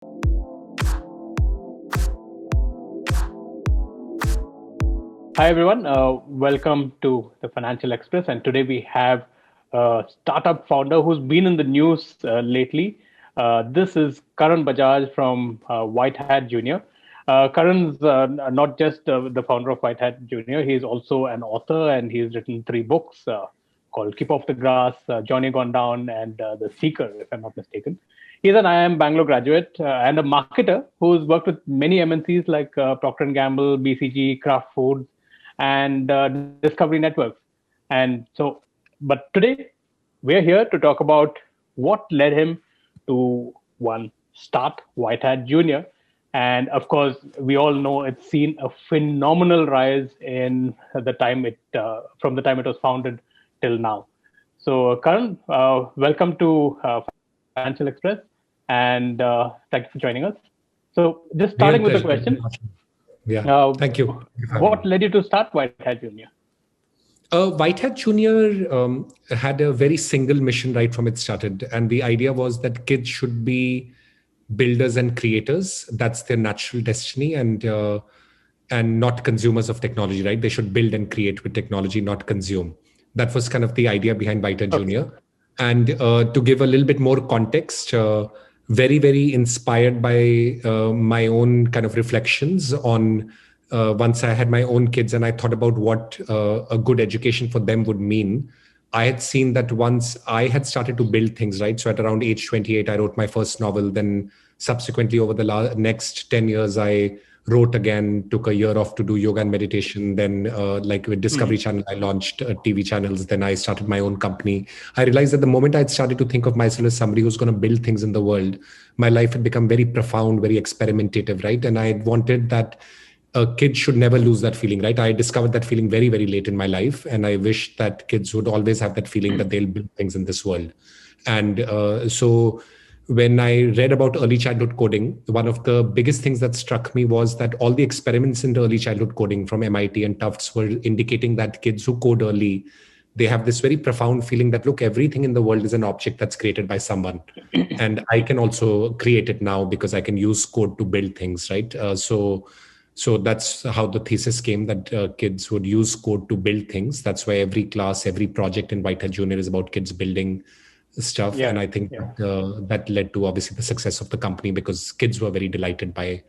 Hi everyone, welcome to the Financial Express. And today we have a startup founder who's been in the news lately. This is Karan Bajaj from WhiteHat Jr. Karan's not just the founder of WhiteHat Jr. He's also an author, and he's written three books called "Keep Off the Grass," "Johnny Gone Down," and "The Seeker," if I'm not mistaken. He's an IIM Bangalore graduate and a marketer who's worked with many MNCs like Procter& Gamble, BCG, Kraft Foods, and Discovery Networks. And so, but today we're here to talk about what led him to one start WhiteHat Jr. And of course, we all know it's seen a phenomenal rise in the time from the time it was founded till now. So, Karan, welcome to Financial Express, and thank you for joining us. So, just starting with the question. Yeah, thank you. What led you to start WhiteHat Jr.? WhiteHat Jr. Had a very single mission right from it started. And the idea was that kids should be builders and creators. That's their natural destiny, and not consumers of technology, right? They should build and create with technology, not consume. That was kind of the idea behind WhiteHat Jr. And to give a little bit more context, very, very inspired by my own kind of reflections on once I had my own kids and I thought about what a good education for them would mean. I had seen that once I had started to build things, right? So at around age 28, I wrote my first novel. Then subsequently over the next 10 years, I wrote again, took a year off to do yoga and meditation. Then like with Discovery Channel, I launched TV channels. Then I started my own company. I realized that the moment I had started to think of myself as somebody who's going to build things in the world, my life had become very profound, very experimentative, right? And I wanted that kids should never lose that feeling, right? I discovered that feeling very, very late in my life. And I wish that kids would always have that feeling that they'll build things in this world. And so when I read about early childhood coding, one of the biggest things that struck me was that all the experiments into early childhood coding from MIT and Tufts were indicating that kids who code early, they have this very profound feeling that, look, everything in the world is an object that's created by someone. And I can also create it now because I can use code to build things, right? So that's how the thesis came, that kids would use code to build things. That's why every class, every project in WhiteHat Jr. is about kids building stuff. And I think that led to obviously the success of the company because kids were very delighted by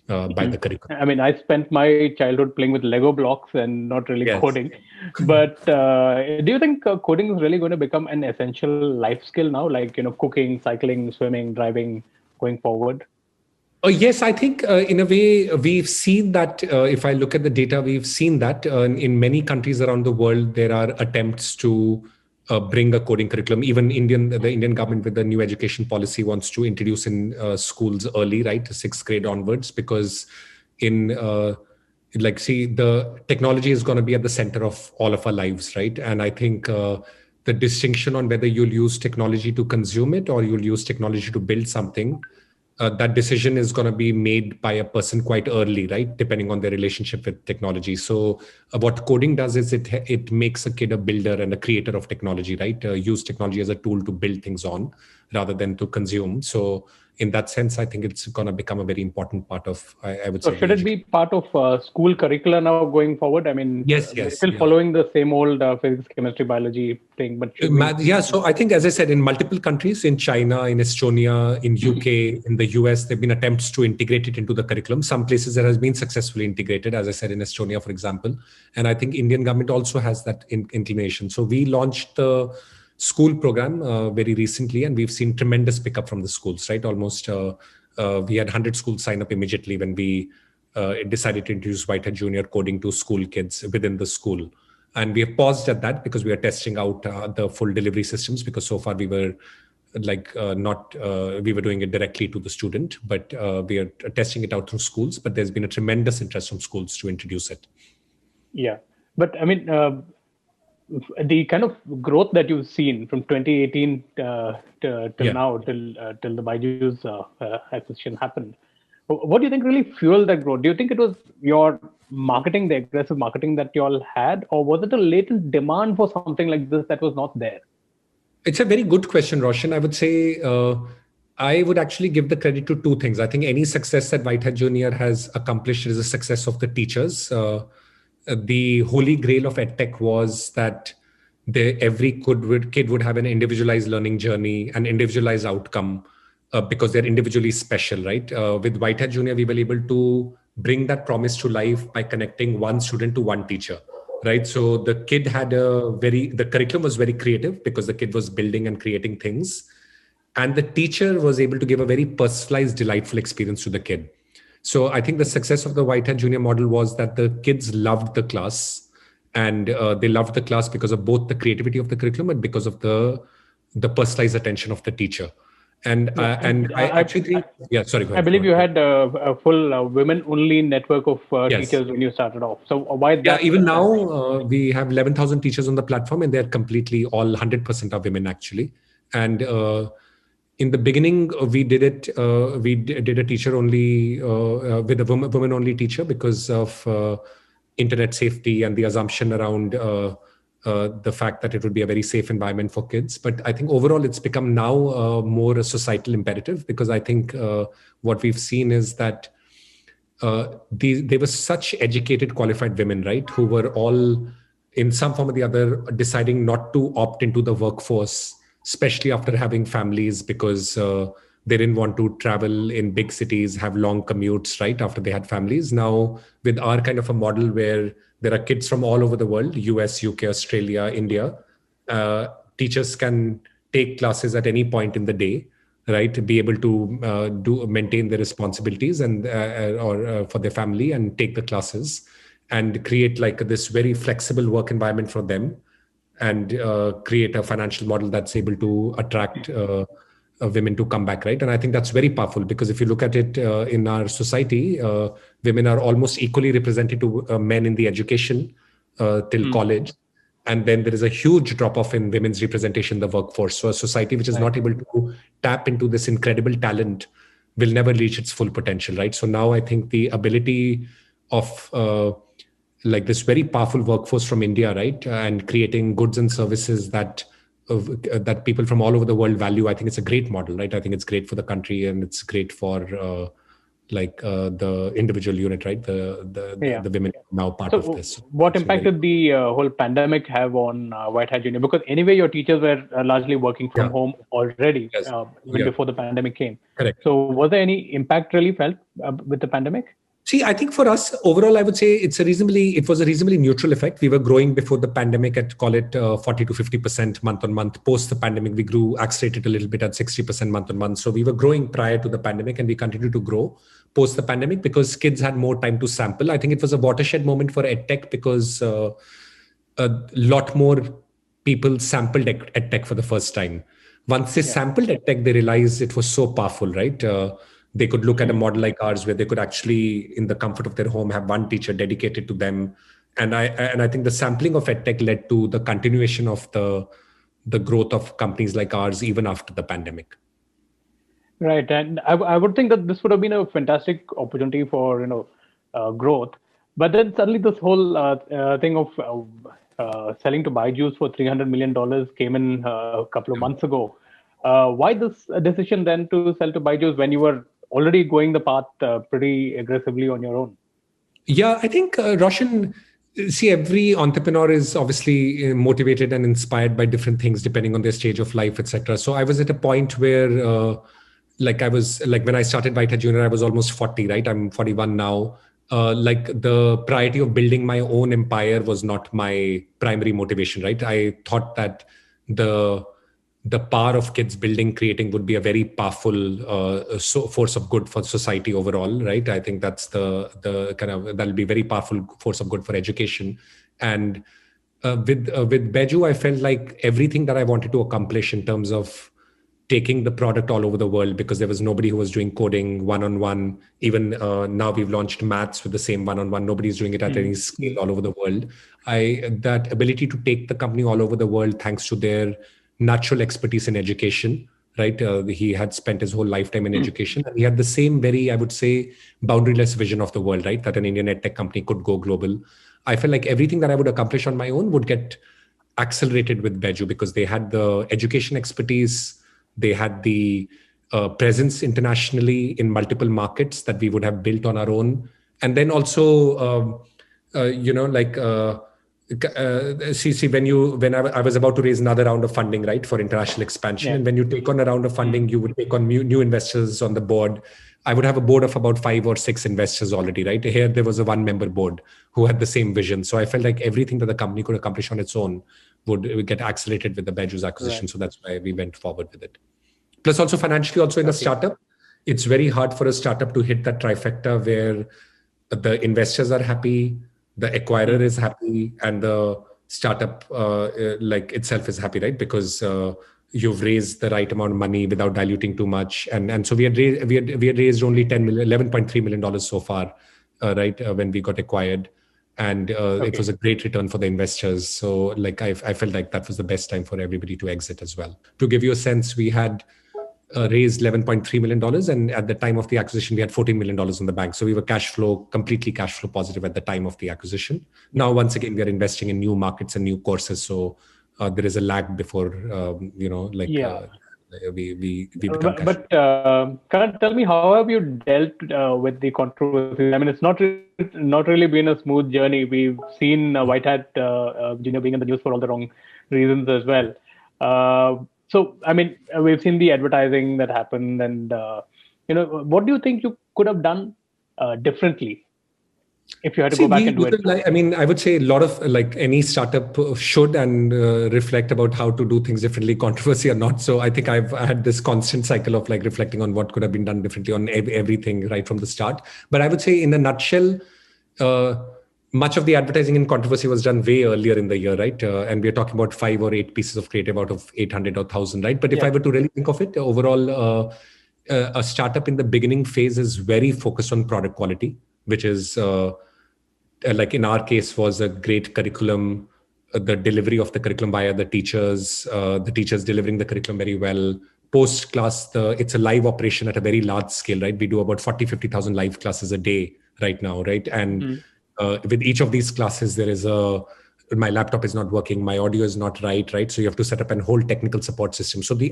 the curriculum. I mean, I spent my childhood playing with Lego blocks and not really coding. But do you think coding is really going to become an essential life skill now? Like, cooking, cycling, swimming, driving, going forward? Yes, I think in a way we've seen that. If I look at the data, we've seen that in many countries around the world, there are attempts to bring a coding curriculum. Even the Indian government with the new education policy wants to introduce in schools early, right, 6th grade onwards, because the technology is going to be at the center of all of our lives, right? And I think the distinction on whether you'll use technology to consume it or you'll use technology to build something, that decision is going to be made by a person quite early, right? Depending on their relationship with technology. So what coding does is it makes a kid a builder and a creator of technology, right? Use technology as a tool to build things on rather than to consume. So in that sense, I think it's going to become a very important part of, I would say. So should it be part of school curricula now going forward? I mean, yes, still following the same old physics, chemistry, biology thing, but so I think, as I said, in multiple countries, in China, in Estonia, in UK, in the US, there have been attempts to integrate it into the curriculum. Some places it has been successfully integrated, as I said, in Estonia, for example. And I think Indian government also has that inclination. So we launched the school program very recently, and we've seen tremendous pickup from the schools, right? Almost we had 100 schools sign up immediately when we decided to introduce WhiteHat Jr. coding to school kids within the school. And we have paused at that because we are testing out the full delivery systems, because so far we were we were doing it directly to the student, but we are testing it out through schools. But there's been a tremendous interest from schools to introduce it. Yeah, but I mean, the kind of growth that you've seen from 2018 till now, till the Byjus acquisition happened, what do you think really fueled that growth? Do you think it was your marketing, the aggressive marketing that you all had, or was it a latent demand for something like this that was not there? It's a very good question, Roshan. I would say I would actually give the credit to two things. I think any success that WhiteHat Jr. has accomplished is a success of the teachers. The holy grail of edtech was that every kid would have an individualized learning journey, an individualized outcome, because they're individually special, right? With WhiteHat Jr., we were able to bring that promise to life by connecting one student to one teacher, right? So the kid had the curriculum was very creative because the kid was building and creating things, and the teacher was able to give a very personalized, delightful experience to the kid. So I think the success of the WhiteHat Junior model was that the kids loved the class, and they loved the class because of both the creativity of the curriculum and because of the personalized attention of the teacher. Yeah, And and I actually think, yeah, sorry, go I ahead, go believe you ahead. had a full women-only network of Yes. teachers when you started off. So why Yeah, that even now success? we have 11,000 teachers on the platform, and they're completely all 100% are women actually. And in the beginning, we did it. Did a teacher only with a woman only teacher because of internet safety and the assumption around the fact that it would be a very safe environment for kids. But I think overall, it's become now more a societal imperative, because I think what we've seen is that they were such educated, qualified women, right, who were all in some form or the other deciding not to opt into the workforce, especially after having families, because they didn't want to travel in big cities, have long commutes, right, after they had families. Now, with our kind of a model where there are kids from all over the world, US, UK, Australia, India, uh, teachers can take classes at any point in the day, right, be able to do maintain their responsibilities and or for their family and take the classes, and create like this very flexible work environment for them, and create a financial model that's able to attract women to come back, right? And I think that's very powerful, because if you look at it in our society, women are almost equally represented to men in the education till Hmm. college, and then there is a huge drop off in women's representation in the workforce. So a society which is Right. not able to tap into this incredible talent will never reach its full potential, right? So now I think the ability of like this very powerful workforce from India, right, and creating goods and services that people from all over the world value. I think it's a great model, right? I think it's great for the country, and it's great for the individual unit, right? Yeah. The women are now part of So, this. what It's very, impact did the whole pandemic have on WhiteHat Junior? Because anyway, your teachers were largely working from yeah, home already, yes, even yeah, before the pandemic came. correct. So, was there any impact really felt with the pandemic? See, I think for us overall, I would say it was a reasonably neutral effect. We were growing before the pandemic at, call it 40 to 50% month on month. Post the pandemic, we grew accelerated a little bit at 60% month on month. So we were growing prior to the pandemic, and we continued to grow post the pandemic because kids had more time to sample. I think it was a watershed moment for edtech because a lot more people sampled edtech for the first time. Once they Yeah. sampled edtech, they realized it was so powerful, right? They could look at a model like ours where they could actually, in the comfort of their home, have one teacher dedicated to them. And I think the sampling of edtech led to the continuation of the growth of companies like ours even after the pandemic. Right, and I would think that this would have been a fantastic opportunity for growth, but then suddenly this whole thing of selling to Byjus for $300 million came in a couple of months ago. Why this decision then to sell to Byjus when you were already going the path pretty aggressively on your own? Yeah, I think Roshan, see, every entrepreneur is obviously motivated and inspired by different things depending on their stage of life, etc. So I was at a point where, like, I was like when I started WhiteHat Junior, I was almost 40, right? I'm 41 now. Like the priority of building my own empire was not my primary motivation, right? I thought that the the power of kids building, creating would be a very powerful force of good for society overall, right? I think that's the kind of that'll be very powerful force of good for education. And with Beju, I felt like everything that I wanted to accomplish in terms of taking the product all over the world, because there was nobody who was doing coding one-on-one. Even now we've launched maths with the same one-on-one. Nobody's doing it at any scale all over the world. That ability to take the company all over the world, thanks to their natural expertise in education, right? He had spent his whole lifetime in education, and he had the same very, I would say, boundaryless vision of the world, right? That an Indian edtech company could go global. I felt like everything that I would accomplish on my own would get accelerated with Beju, because they had the education expertise, they had the presence internationally in multiple markets that we would have built on our own. And then also, see, when I was about to raise another round of funding, right, for international expansion. Yeah. And when you take on a round of funding, you would take on new investors on the board. I would have a board of about 5 or 6 investors already, right? Here, there was a 1-member board who had the same vision. So I felt like everything that the company could accomplish on its own would get accelerated with the Byjus acquisition. Right. So that's why we went forward with it. Plus also financially, also in a startup, it's very hard for a startup to hit that trifecta where the investors are happy, the acquirer is happy, and the startup like itself is happy, right? Because you've raised the right amount of money without diluting too much. And so we had raised only $11.3 million so far, right, when we got acquired. And it was a great return for the investors. So like I felt like that was the best time for everybody to exit as well. To give you a sense, we had raised $11.3 million. And at the time of the acquisition, we had $14 million in the bank. So we were completely cash flow positive at the time of the acquisition. Now, once again, we are investing in new markets and new courses. So there is a lag before, we become cash flow. But Karan, tell me, how have you dealt with the controversies? I mean, it's not really been a smooth journey. We've seen WhiteHat Jr. being in the news for all the wrong reasons as well. So, I mean, we've seen the advertising that happened, and what do you think you could have done differently if you had to go back and do it? I mean, I would say a lot of like any startup should and reflect about how to do things differently, controversy or not. So I think I had this constant cycle of like reflecting on what could have been done differently on everything right from the start. But I would say in a nutshell, much of the advertising in controversy was done way earlier in the year, right? And we're talking about 5 or 8 pieces of creative out of 800 or 1,000, right? But if I were to really think of it, overall, a startup in the beginning phase is very focused on product quality, which is like in our case was a great curriculum, the delivery of the curriculum via the teachers delivering the curriculum very well. Post class, it's a live operation at a very large scale, right? We do about 50,000 live classes a day right now, right? And with each of these classes, there is my laptop is not working, my audio is not right? So you have to set up a whole technical support system. So we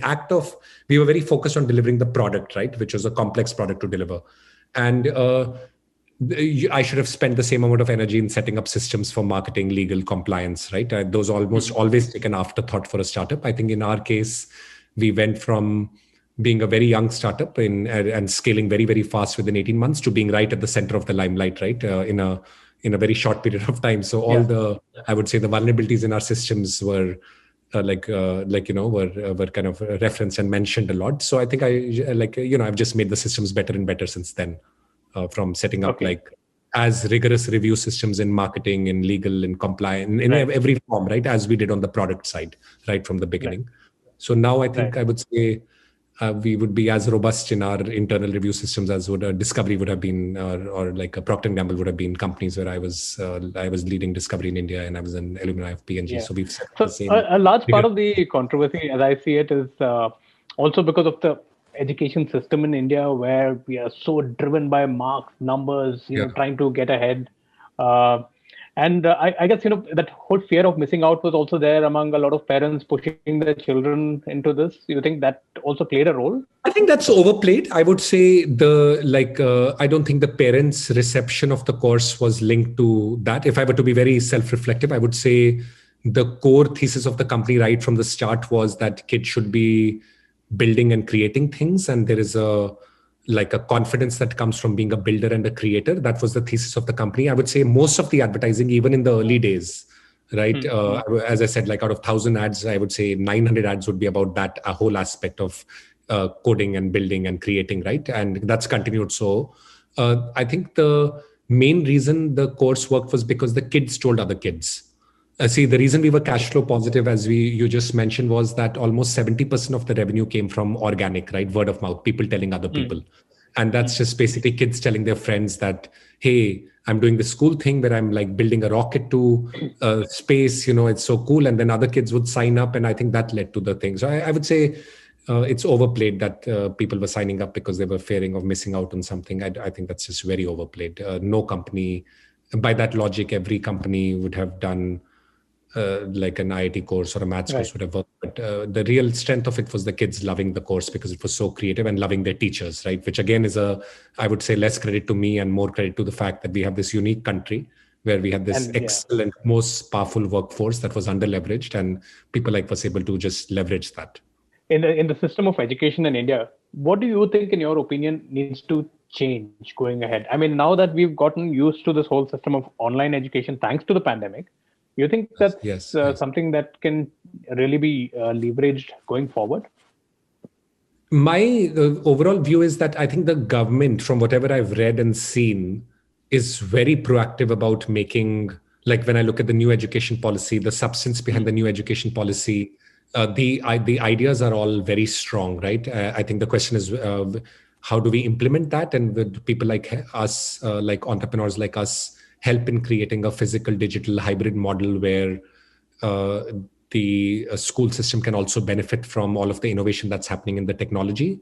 were very focused on delivering the product, right? Which was a complex product to deliver. And I should have spent the same amount of energy in setting up systems for marketing, legal, compliance, right? Those almost always take an afterthought for a startup. I think in our case, we went from being a very young startup and scaling very, very fast within 18 months to being right at the center of the limelight, right? In a very short period of time. So I would say the vulnerabilities in our systems were were kind of referenced and mentioned a lot. So I think I've just made the systems better and better since then, from setting up like as rigorous review systems in marketing, in legal, in compliance, in every form, right? As we did on the product side, right from the beginning. Right. So now I think I would say we would be as robust in our internal review systems as would Discovery would have been, or like a Procter & Gamble would have been, companies where I was leading Discovery in India and I was an alumni of P&G. Yeah. So we've set the same. A large part of the controversy, as I see it, is also because of the education system in India, where we are so driven by marks, numbers, trying to get ahead. And I guess, that whole fear of missing out was also there among a lot of parents pushing their children into this. You think that also played a role? I think that's overplayed. I would say I don't think the parents' reception of the course was linked to that. If I were to be very self-reflective, I would say the core thesis of the company right from the start was that kids should be building and creating things. And there is a confidence that comes from being a builder and a creator. That was the thesis of the company. I would say most of the advertising, even in the early days, right? As I said, like out of 1,000 ads, I would say 900 ads would be about that, a whole aspect of coding and building and creating, right? And that's continued. So I think the main reason the course worked was because the kids told other kids. See, the reason we were cash flow positive, as you just mentioned, was that almost 70% of the revenue came from organic, right? Word of mouth, people telling other people. And that's just basically kids telling their friends that, hey, I'm doing this cool thing where I'm like building a rocket to space, it's so cool. And then other kids would sign up. And I think that led to the thing. So I would say it's overplayed that people were signing up because they were fearing of missing out on something. I think that's just very overplayed. No company, by that logic, every company would have done like an IIT course or a maths Right. course would have worked. But the real strength of it was the kids loving the course because it was so creative and loving their teachers, right? Which again is I would say, less credit to me and more credit to the fact that we have this unique country where we had this And yeah, excellent, most powerful workforce that was under leveraged, and people like us able to just leverage that. in the system of education in India, what do you think, in your opinion, needs to change going ahead? I mean, now that we've gotten used to this whole system of online education thanks to the pandemic, you think that's Yes, yes. something that can really be leveraged going forward? My overall view is that I think the government, from whatever I've read and seen, is very proactive about making, like when I look at the new education policy, the substance behind the new education policy, the ideas are all very strong, right? I think the question is, how do we implement that, and with people like us, like entrepreneurs like us, help in creating a physical digital hybrid model where uh, the school system can also benefit from all of the innovation that's happening in the technology,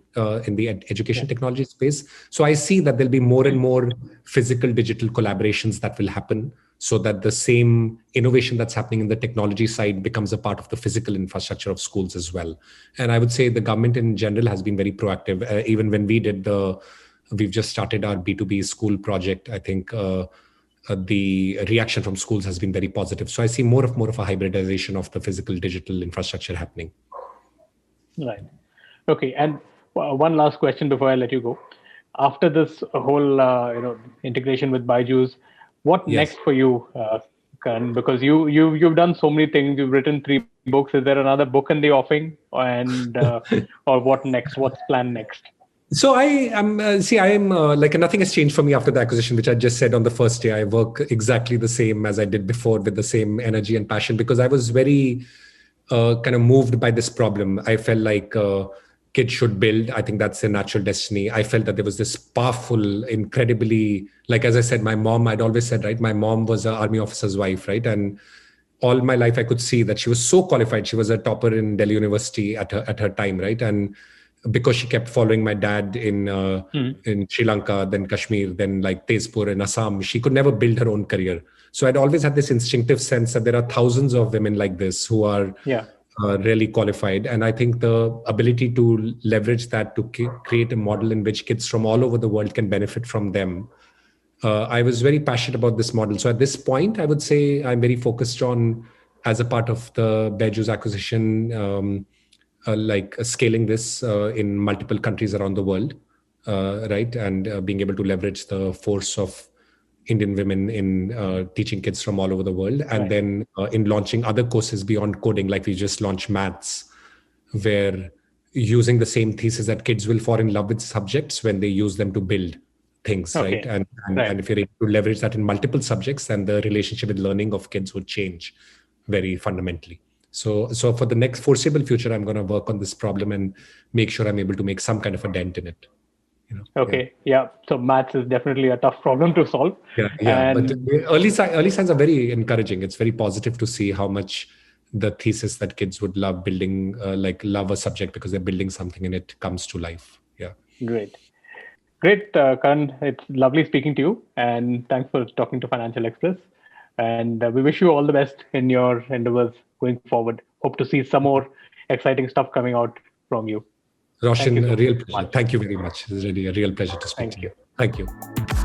in the Yeah. education technology space. So I see that there'll be more and more physical digital collaborations that will happen, so that the same innovation that's happening in the technology side becomes a part of the physical infrastructure of schools as well. And I would say the government in general has been very proactive. Even when we've just started our B2B school project, I think the reaction from schools has been very positive. So I see more of a hybridization of the physical digital infrastructure happening. Right. Okay. And one last question before I let you go. After this whole integration with Byjus, what Yes. next for you, Karan? Because you've done so many things. You've written 3 books. Is there another book in the offing, and or what next? What's planned next? So I am I am like nothing has changed for me after the acquisition, which I just said on the first day. I work exactly the same as I did before, with the same energy and passion, because I was very kind of moved by this problem. I felt like kids should build. I think that's their natural destiny. I felt that there was this powerful, incredibly, like as I said, my mom. I'd always said, right, my mom was an army officer's wife, right, and all my life I could see that she was so qualified. She was a topper in Delhi University at her time, right? And because she kept following my dad in Sri Lanka, then Kashmir, then like Tezpur and Assam, she could never build her own career. So I'd always had this instinctive sense that there are thousands of women like this who are Yeah. really qualified. And I think the ability to leverage that to create a model in which kids from all over the world can benefit from them. I was very passionate about this model. So at this point, I would say I'm very focused on, as a part of the Byjus acquisition, scaling this in multiple countries around the world, right? And being able to leverage the force of Indian women in teaching kids from all over the world. And Right. then in launching other courses beyond coding, like we just launched maths, where using the same thesis that kids will fall in love with subjects when they use them to build things, right? Okay. And Right. if you're able to leverage that in multiple subjects, then the relationship with learning of kids would change very fundamentally. So for the next foreseeable future, I'm going to work on this problem and make sure I'm able to make some kind of a dent in it. Yeah. Okay. Yeah. So maths is definitely a tough problem to solve, Yeah. But and the early signs are very encouraging. It's very positive to see how much the thesis that kids would love building, like love a subject because they're building something and it comes to life. Yeah. great. Great, Karan. It's lovely speaking to you, and thanks for talking to Financial Express. And we wish you all the best in your endeavors going forward. Hope to see some more exciting stuff coming out from you. Thank you Roshan, a so real pleasure. much. Thank you very much. It's really a real pleasure to speak to Thank you. you. Thank you.